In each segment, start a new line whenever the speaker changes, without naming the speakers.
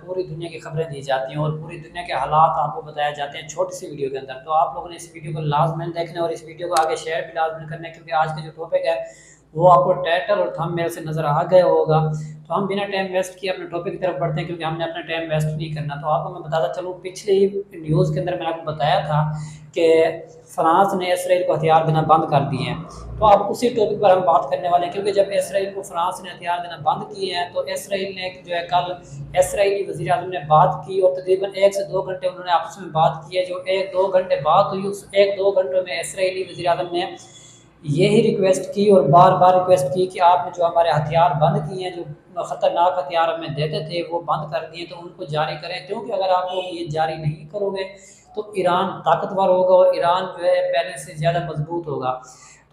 پوری دنیا کی خبریں دی جاتی ہیں اور پوری دنیا کے حالات آپ کو بتائے جاتے ہیں چھوٹی سی ویڈیو کے اندر۔ تو آپ لوگوں نے اس ویڈیو کو لازماً دیکھنا اور اس ویڈیو کو آگے شیئر بھی لازماً کرنا ہے، کیونکہ آج کا جو ٹاپک ہے وہ آپ کو ٹائٹل اور تھمب میل سے نظر آ گیا ہوگا۔ تو ہم بنا ٹائم ویسٹ کیے اپنے ٹاپک کی طرف بڑھتے ہیں، کیونکہ ہم نے اپنا ٹائم ویسٹ نہیں کرنا۔ تو آپ کو میں بتاتا چلوں، پچھلی نیوز کے اندر میں نے آپ کو بتایا تھا کہ فرانس نے اسرائیل کو ہتھیار دینا بند کر دیے ہیں۔ تو اب اسی ٹاپک پر ہم بات کرنے والے ہیں، کیونکہ جب اسرائیل کو فرانس نے ہتھیار دینا بند کیے ہیں تو اسرائیل نے جو ہے کل اسرائیلی وزیر اعظم نے بات کی، اور تقریباً 1 سے 2 گھنٹے انہوں نے آپس میں بات کی ہے۔ جو 1-2 گھنٹے بات ہوئی، اس 1-2 گھنٹوں میں اسرائیلی وزیر اعظم نے یہی ریکویسٹ کی اور بار بار ریکویسٹ کی کہ آپ نے جو ہمارے ہتھیار بند کیے ہیں، جو خطرناک ہتھیار ہمیں دیتے تھے وہ بند کر دیے، تو ان کو جاری کریں، کیونکہ اگر آپ لوگ یہ جاری نہیں کرو گے تو ایران طاقتور ہوگا اور ایران جو ہے پہلے سے زیادہ مضبوط ہوگا۔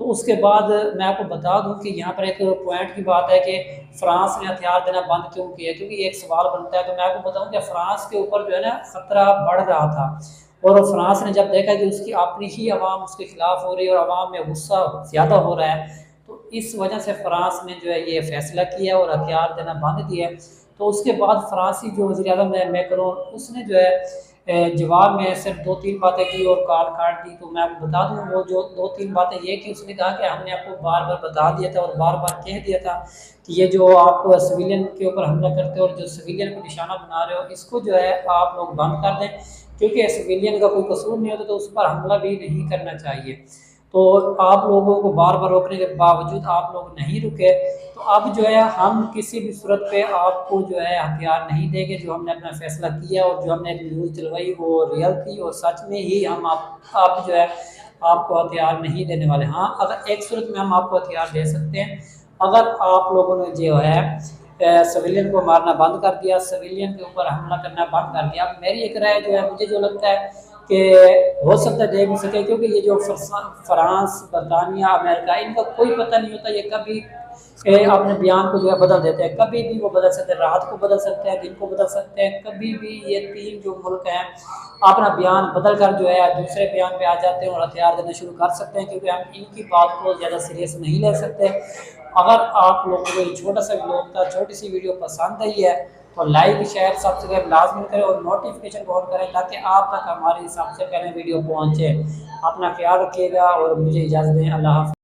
تو اس کے بعد میں آپ کو بتا دوں کہ یہاں پر ایک پوائنٹ کی بات ہے کہ فرانس نے ہتھیار دینا بند کیوں کیا، کیونکہ ایک سوال بنتا ہے۔ تو میں آپ کو بتاؤں کہ فرانس کے اوپر جو ہے نا خطرہ بڑھ رہا تھا، اور فرانس نے جب دیکھا کہ اس کی اپنی ہی عوام اس کے خلاف ہو رہی ہے اور عوام میں غصہ زیادہ ہو رہا ہے، تو اس وجہ سے فرانس نے جو ہے یہ فیصلہ کیا اور ہتھیار دینا بند کیا۔ تو اس کے بعد فرانسی جو وزیر اعظم ہے میکرون، اس نے جو ہے جواب میں صرف 2-3 باتیں کی اور کال کاٹ دی۔ تو میں آپ کو بتا دوں وہ جو 2-3 باتیں یہ کہ اس نے کہا کہ ہم نے آپ کو بار بار بتا دیا تھا اور بار بار کہہ دیا تھا کہ یہ جو آپ سویلین کے اوپر حملہ کرتے ہو اور جو سویلین کو نشانہ بنا رہے ہو، اس کو جو ہے آپ لوگ بند کر دیں، کیونکہ سویلین کا کوئی قصور نہیں ہوتا تو اس پر حملہ بھی نہیں کرنا چاہیے۔ تو آپ لوگوں کو بار بار روکنے کے باوجود آپ لوگ نہیں رکے، تو اب جو ہے ہم کسی بھی صورت پہ آپ کو جو ہے ہتھیار نہیں دیں گے۔ جو ہم نے اپنا فیصلہ کیا اور جو ہم نے نیوز چلوائی وہ ریئل تھی، اور سچ میں ہی ہم آپ جو ہے آپ کو ہتھیار نہیں دینے والے۔ ہاں، اگر ایک صورت میں ہم آپ کو ہتھیار دے سکتے ہیں، اگر آپ لوگوں نے جو ہے سویلین کو مارنا بند کر دیا، سویلین کے اوپر حملہ کرنا بند کر دیا۔ اب میری ایک رائے جو ہے، مجھے جو لگتا ہے کہ ہو سکتا ہے دے بھی سکے، کیونکہ یہ جو فرانس، برطانیہ، امریکہ، ان کا کوئی پتہ نہیں ہوتا، یہ کبھی اپنے بیان کو جو ہے بدل دیتے ہیں، کبھی بھی وہ بدل سکتے ہیں، رات کو بدل سکتے ہیں، دن کو بدل سکتے ہیں، کبھی بھی یہ 3 جو ملک ہیں اپنا بیان بدل کر جو ہے دوسرے بیان پہ آ جاتے ہیں اور ہتھیار دینا شروع کر سکتے ہیں، کیونکہ ہم ان کی بات کو زیادہ سیریس نہیں لے سکتے۔ اگر آپ لوگوں کو یہ چھوٹا سا ویڈیو تھا، چھوٹی سی ویڈیو پسند آئی ہے تو لائک، شیئر، سبسکرائب لازمی کریں اور نوٹیفیکیشن کو آن کریں، تاکہ آپ تک ہماری سب سے پہلے ویڈیو پہنچے۔ اپنا خیال رکھیے گا اور مجھے اجازت دیں۔ اللہ حافظ۔